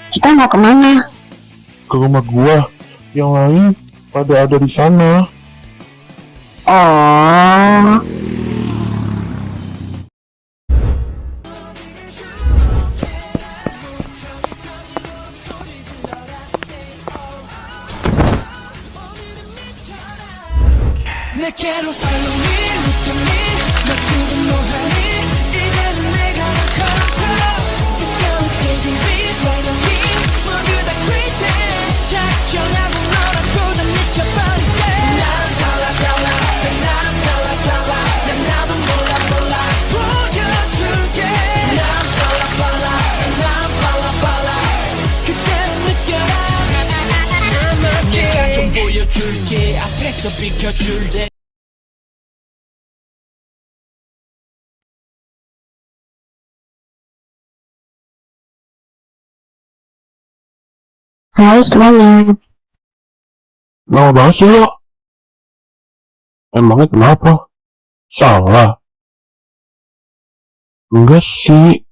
Kita mau kemana? Ke rumah gua. Yang lain pada ada di sana. Oh, 내게로 follow me, look at me. 너 지금 뭐하니? 이제는 내가 널 걸어줘. 뜨거운 스테이지 beat, right on me. 모두 다 crazy. 작정하고 너랑 보다 미쳐버릴게. 난 달라 달라, 난 달라 달라. 난 나도 몰라 몰라. 보여줄게. 난 빨라 빨라, 난 빨라 빨라. 그대로 느껴라. 내가 좀 보여줄게. 앞에서 비켜줄게. hai semuanya. Mau banget sih lo. Emangnya kenapa? Salah? Enggak sih.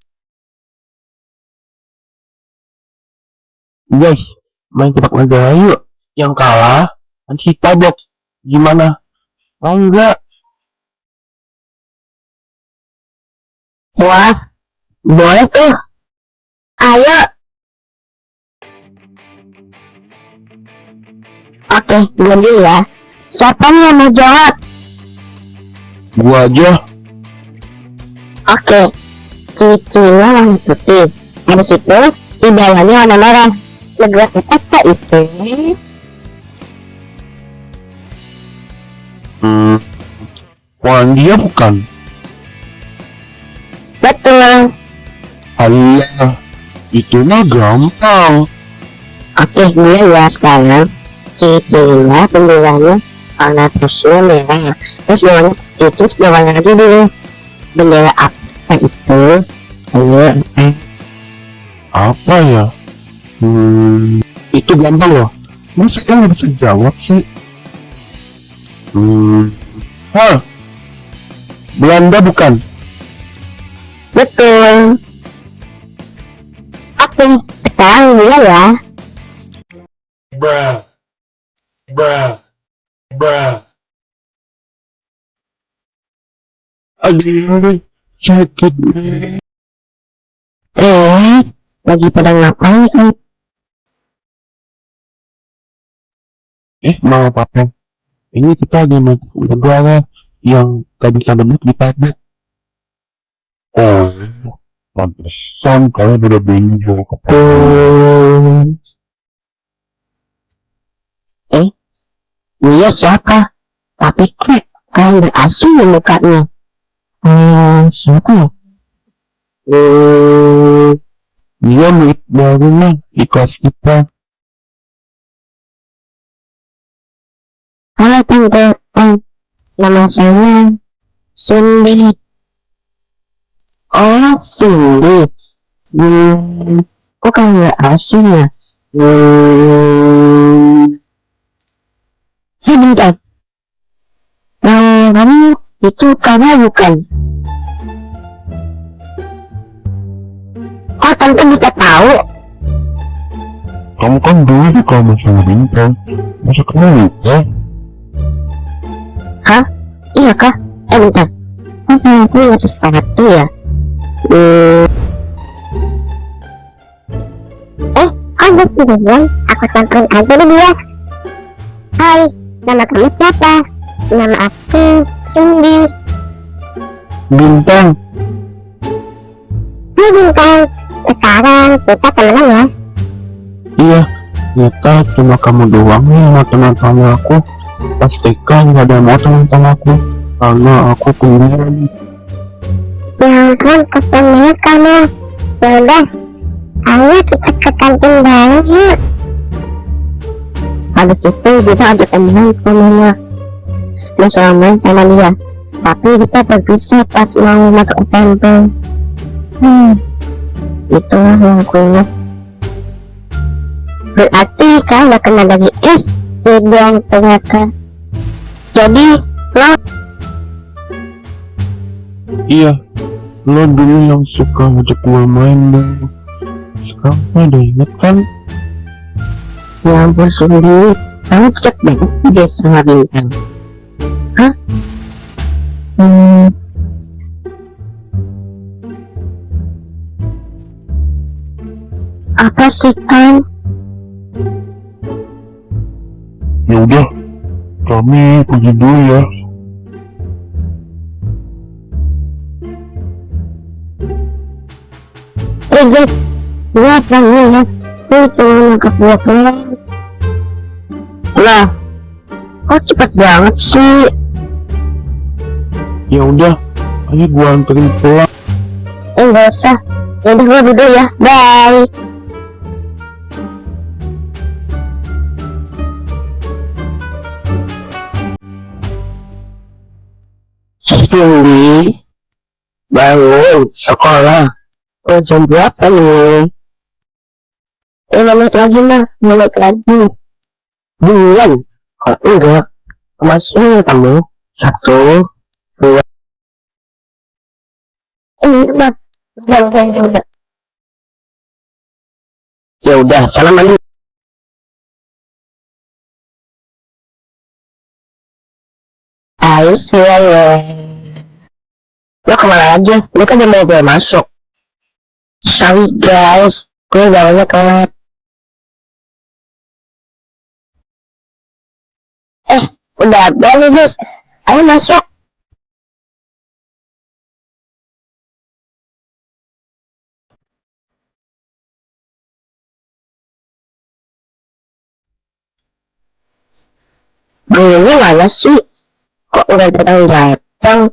Guys, main tebak negara yuk. Yang kalah nanti tabok. Gimana? Mau enggak? Wah, boleh tuh. Ayo. Oke, duluan dulu ya. Siapa nih yang mau jawab? Gua aja. Oke, cicinya warna putih. Habis itu, di bawahnya warna merah. Negara apa itu? Polandia bukan? Betul. Alia, itu mah gampang. Oke, mulai ya sekarang. Cicinya benderanya warna putih merah. Terus bawahnya itu bawahnya lagi dulu. Bendera apa itu? Ayo. Apa ya? Itu gampang loh. Masa kan nggak bisa jawab sih? Belanda bukan? Betul. Oke, sekarang mulai ya. Bruh. Aduh, sakit nih. Lagi pada ngapain kan? Mau apa? Ini kita lagi main negara yang gak bisa bentuk di tablet. Oh, pantesan kalian udah bingung. Dia siapa? Tapi kayak berasing ya mukanya. Siapa ya? Dia murid baru nih di kelas kita. Halo tante, nama saya Cindy. Oh, Cindy. Kok kayak asing ya? Bentar. Kamu itu kamu bukan? Oh, tante bisa tahu? Kamu kan dulu suka sama bintang. Masa kamu lupa? Hah? Iya kah? Bentar. Aku ingat sesuatu ya. Ada sendirian. Aku samperin aja deh dia. Hai, nama kamu siapa? Nama aku Cindy. Bintang. Hai Bintang, sekarang kita temenan ya? Iya, ternyata cuma kamu doang nih sama teman-teman aku. Pas TK nggak ada mau teman sama aku karena aku pendiam. Ya ampun, ketemunya kamu. Ya udah, ayo kita ke kantin bareng yuk. Habis itu kita ada teman ke rumah. Mau main sama dia, tapi kita berpisah pas mau masuk SMP. Itulah yang aku ingat. Berarti kau gak kenal lagi dong ternyata. Jadi lo Iya, lo dulu yang suka ngajak gue main dong. Kamu udah inget kan? Ya ampun Cindy, kamu cek banget deh sama bintang. Hah? Apa sih kan? Ya udah, kami pergi dulu ya. Guys, buat lagi ya. Itu nangkap buat lah. Kok cepet banget sih? Ya udah, ayo gua anterin pulang. Nggak usah. Yaudah gua dulu ya. Bye. Cindy, bangun sekolah. Oh, jam berapa nih? 5 menit lagi mah, 5 menit lagi. Bulan, kalau enggak, masih kamu 1, 2. Ini mas, jangan juga. Ya udah, salam mandi. Ayo semuanya. Lo kemana aja? Lo kan udah mau gue masuk. Sorry guys, gue bangunnya telat. Udah balik guys. Ayo masuk. Gurunya mana sih? Kok udah datang?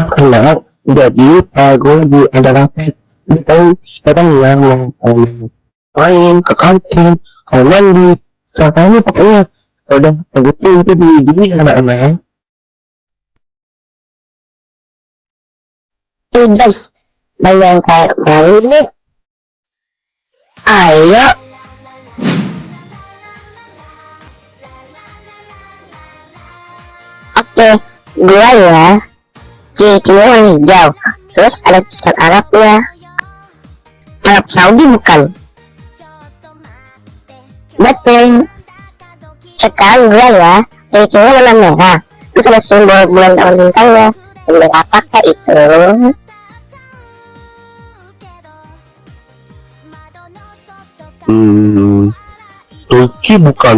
Kenal, jadi gue lagi ada rapat. Itu sekarang yang mau main ke kantin, kalau mandi, ini pokoknya udah begitu itu di gini anak-anak. Guys, bayang kayak main nih. Ayo. Oke, gua ya. Cewek warna hijau. Terus ada tulisan Arabnya. Arab Saudi bukan? Betul. Sekarang gua ya. Cewek warna merah. Terus ada simbol bulan tahun bintangnya. Simbol apakah itu? Turki bukan?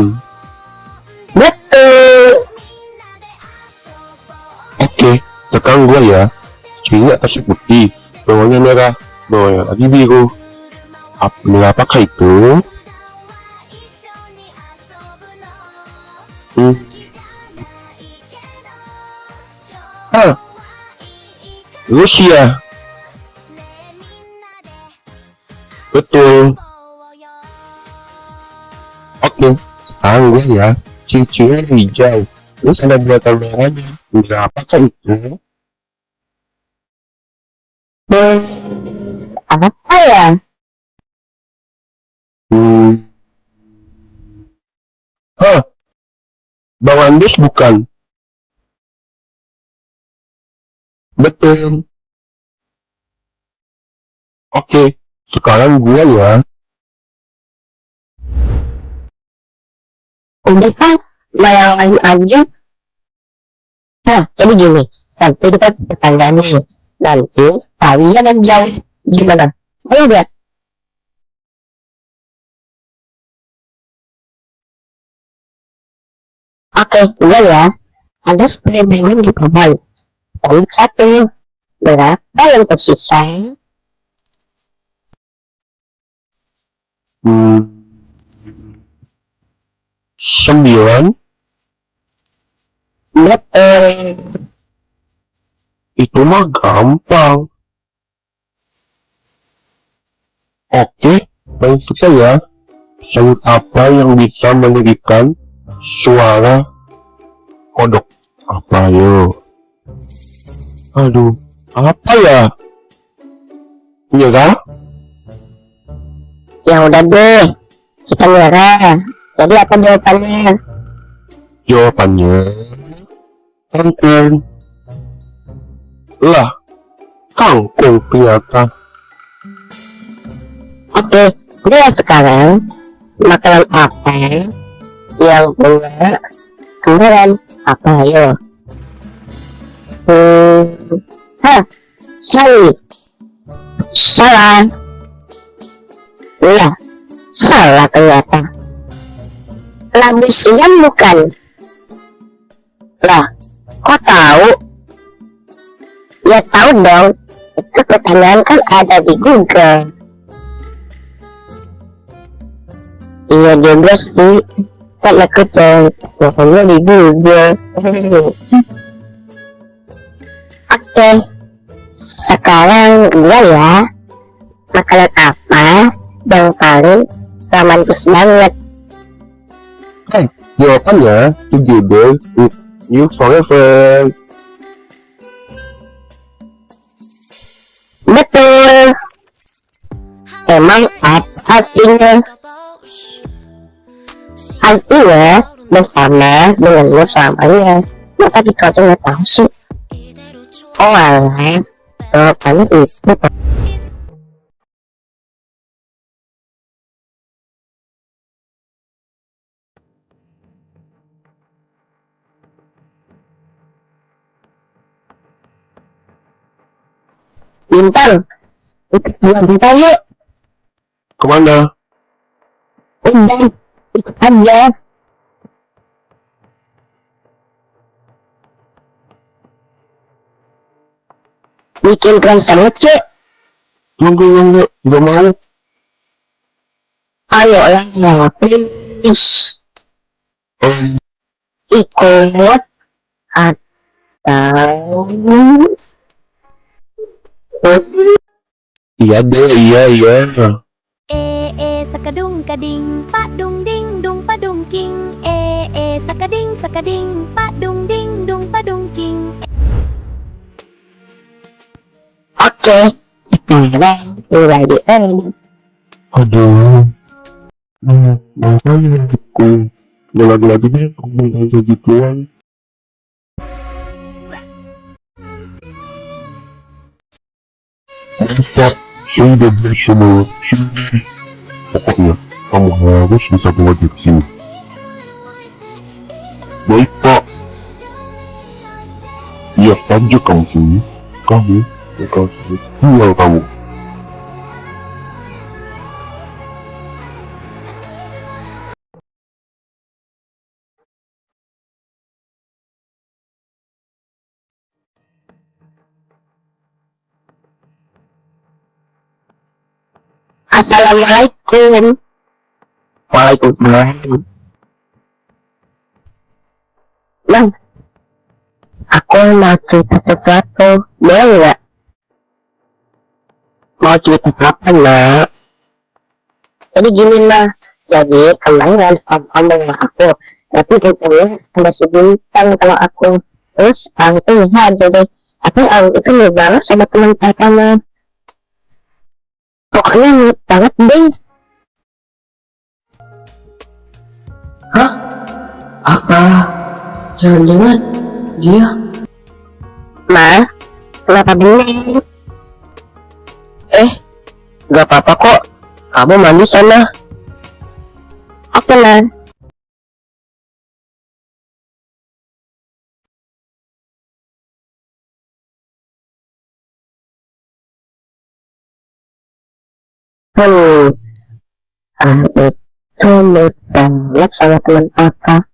Betul. Oke, sekarang gua ya. Cirinya kasih putih, bawahnya merah, bawahnya lagi biru. Apakah itu? Rusia. Betul. Oke, sekarang gue ya, cirinya hijau. Terus ada buatan merahnya. Apakah itu? Apa ya? Bangladesh bukan? Betul. Oke, sekarang gue ya. Udah kan, bayangin aja. Nah, jadi gini, nanti kita bertanya nih, nanti kalian yang jauh gimana? Ayo deh. Oke, iya ya. Ada 10 bangun di pohon. Dan 1. Berapa yang tersisa? 9. Betul. Itu mah gampang. Oke, langsung saja. Sayur apa yang bisa mendirikan suara kodok? Apa yuk? Aduh, apa ya? Nyerah? Ya udah deh, kita nyerah. Jadi apa jawabannya? Jawabannya Lantern. Lah, kangkung ternyata. Oke, dia sekarang makanan apa yang punya kemarin apa ayo? Sorry, salah. Iya, salah ternyata. Labu siam bukan? Lah, kok tahu? Ya tahu dong, itu pertanyaan kan ada di Google. Iya juga sih, kan aku cari pokoknya di Google. Oke, sekarang gue ya, makanan apa yang paling romantis banget? Jawabannya Together with You Forever. Betul. Emang apa artinya? Artinya bersama dengan lo selamanya. Masa kita aja nggak tahu sih? Oh alah, jawabannya itu. Bintang, ikut bulan bintang yuk. Kemana? Udah, ikut aja. Bikin konser lucu. Enggak, nggak mau. Ayo lah, please. Ikut atau Iya deh, iya. Sakadung kading pak dung ding dung pa dung king sakading pak dung ding dung pa dung king. Oke, sekarang mulai di end. Aduh. Makanya aku lagi-lagi nih ngomong kayak gituan. Pak, saya udah beli semua sini. Pokoknya, kamu harus bisa keluar dari sini. Baik, Pak. Lihat saja kamu sini. Kamu bakal jual kamu. Assalamualaikum. Waalaikumsalam. Bang, aku mau cerita sesuatu, boleh nggak? Mau cerita apa, nak? Jadi gini, Nak. Jadi kemarin om dengan aku, tapi katanya ada si Bintang kalau aku. Terus orang itu lihat jadi, tapi orang itu mau banget sama teman pacarnya. Pokoknya mirip banget deh. Hah? Apa? Jangan-jangan dia? Ma, kenapa bengong? Gak apa-apa kok. Kamu mandi sana. Oke, Ma. Itu mirip banget sama teman apa?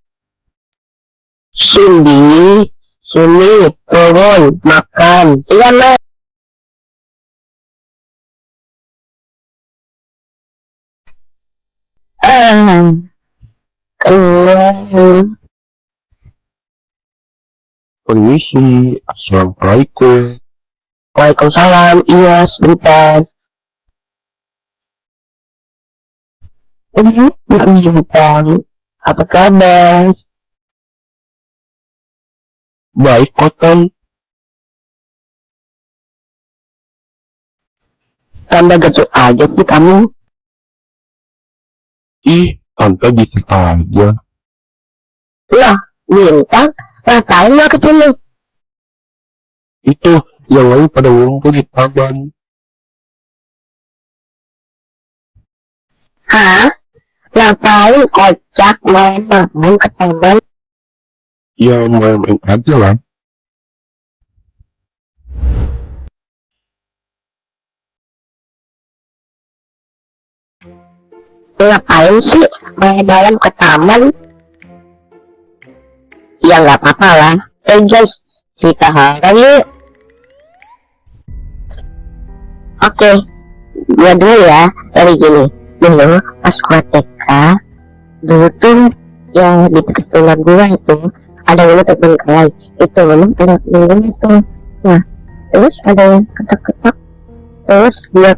Cindy, sini, turun, makan. Iya, Ma. Keluar. Permisi, assalamualaikum. Waalaikumsalam. Iya, sebentar. Bintang. Apa kabar? Baik, Koton. Tambah gecek aja sih kamu. Ih, Tante bisa aja. Lah, Bintang, ngapain lo kesini? Itu, Yang lain pada ngumpul di taman. Hah? Ngapain kocak main ke taman? Ya main-main aja lah. Ngapain sih main malam ke taman? Ya nggak apa-apa lah. Guys, kita harap yuk. Oke, gua dulu ya. Dari gini, dulu pas gua TK, dulu tuh yang di dekat rumah gua itu ada dulu temen kelai. Itu memang ada minum itu. Nah, terus ada yang ketok-ketok. Terus gua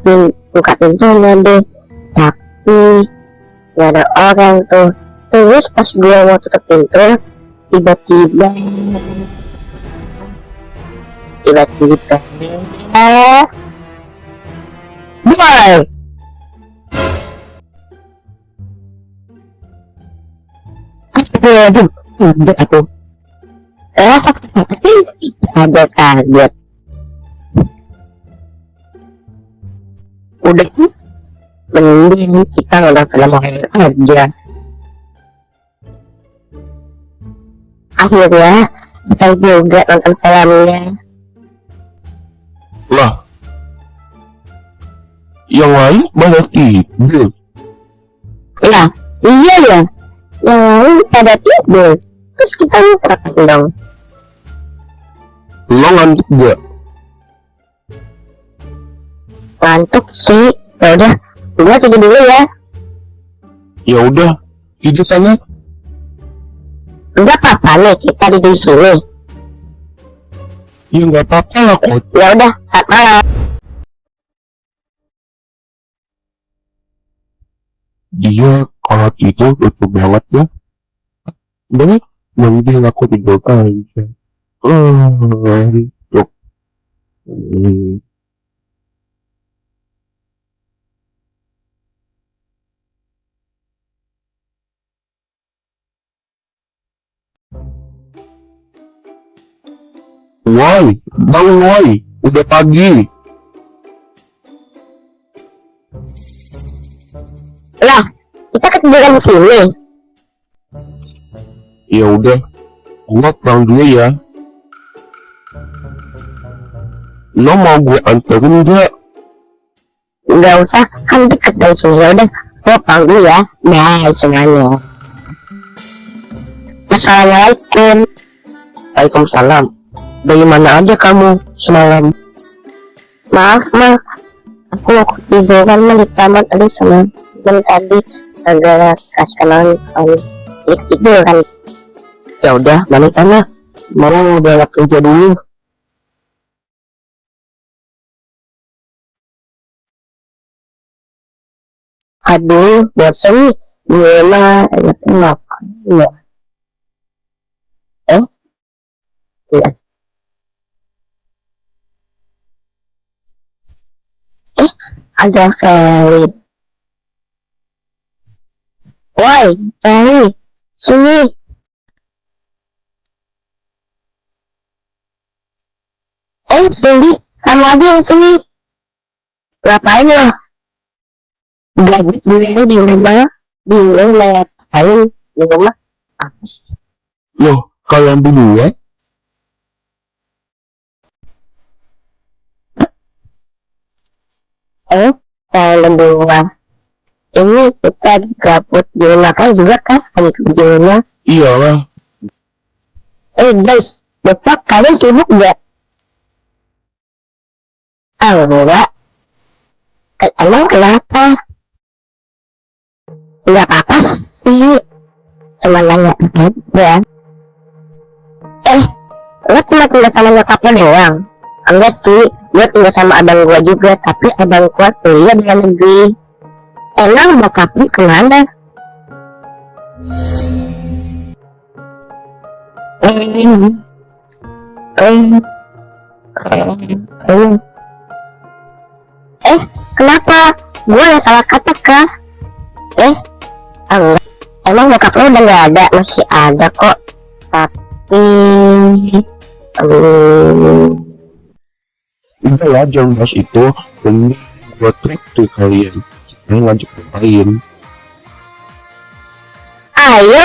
buka pintunya deh. Tapi nggak ada orang tuh. Terus pas gua mau tutup pintu, tiba-tiba boy, astagfirullahaladzim, kaget aku. Ada kaget. Udah sih, mending kita nonton film horor aja. Akhirnya saya juga nonton filmnya. Lah, yang lain banyak tidur. Lah, iya ya, yang lain pada tidur. Terus kita ngapain dong? Lo ngantuk gak? Ngantuk sih. Ya udah, gua tidur dulu ya. Ya udah, tidur sana. Enggak apa-apa nih, kita di sini. Ya nggak apa-apa lah kok. Ya udah, selamat malam. Dia kalau itu lucu banget ya. Banget, mending aku tidur aja. Yuk. Woi, bangun woi, udah pagi. Lah, kita ketiduran di sini. Ya udah, gua pulang dulu ya. Lo mau gue anterin gak? Enggak usah, kan deket dari sini. Ya udah, gua pulang dulu ya. Bye semuanya. Assalamualaikum. Waalaikumsalam. Dari mana aja kamu semalam? Maaf, aku tiduran di taman tadi sama temen tadi gara-gara kasih tidur kan. Ya udah, balik sana. Mau berangkat kerja dulu. Aduh, bosan nih. Gimana enaknya makan ya? Iya. Ada Ferry. Woi, Ferry, sini. Cindy, kamu aja yang sini. Ngapain lo? Gabut dulu di rumah. Bingung ngapain di rumah. Apa sih? Loh, kalian dulu ya? Kalian berdua. Ini kita gabut di rumah kan juga kan hari kerjanya. Iyalah. Guys, besok kalian sibuk gak? Enggak. Emang kenapa? Enggak apa-apa sih. Cuma nanya aja. Lo cuma tinggal sama nyokapnya doang? Enggak sih, gue tinggal sama abang gue juga. Tapi abang gue kuliah di luar negeri. Emang bokap lu kemana? Kenapa? Gue yang salah kata kah? Enggak. Emang bokap lu udah gak ada? Masih ada kok. Tapi udah ya jangan bahas itu, ini buat trik tuh kalian. Sekarang lanjut ke lain. Ayo